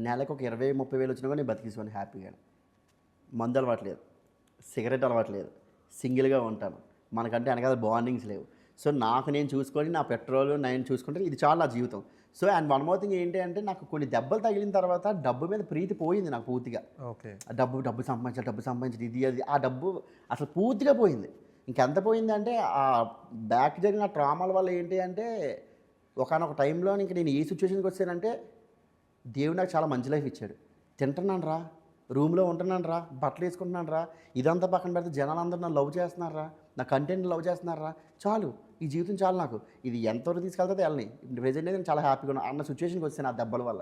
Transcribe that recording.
నెలకు ఒక 20-30 వేలు వచ్చినా కూడా నేను బతికేసేవాడిని హ్యాపీగా. మందు అలవాట్లేదు, సిగరెట్ అలవాట్లేదు, సింగిల్గా ఉంటాను, మనకంటే వెనకాల బాండింగ్స్ లేవు. సో నాకు నేను చూసుకొని నా పెట్రోల్ నేను చూసుకుంటే ఇది చాలు నా జీవితం. So and one more thing ఏంటి అంటే నాకు కొన్ని దెబ్బలు తగిలిన తర్వాత డబ్బు మీద ప్రీతి పోయింది నాకు పూర్తిగా. ఓకే. ఆ డబ్బు సంపాదించాలి, డబ్బు సంపాదించాలి, ఇది అది ఆ డబ్బు అసలు పూర్తిగా పోయింది. ఇంకెంత పోయిందంటే ఆ బ్యాక్ జరిగిన ట్రామాల వల్ల ఏంటి అంటే ఒకానొక టైంలో ఇంక నేను ఏ సిచ్యువేషన్కి వచ్చానంటే దేవుడు నాకు చాలా మంచి లైఫ్ ఇచ్చాడు. తింటున్నాను రా, రూమ్లో ఉంటున్నాను రా, బట్టలు వేసుకుంటున్నాను రా, ఇదంతా పక్కన పెడితే జనాలు అందరూ నన్ను లవ్ చేస్తున్నారా, నా కంటెంట్ లవ్ చేస్తున్నారా, చాలు ఈ జీవితం చాలు నాకు. ఇది ఎంతవరకు తీసుకెళ్తుందో వెళ్ళని. ప్రెజెంట్ నేను చాలా హ్యాపీగా ఉన్నా అన్న సిచ్యువేషన్కి వచ్చాను ఆ దెబ్బల వల్ల.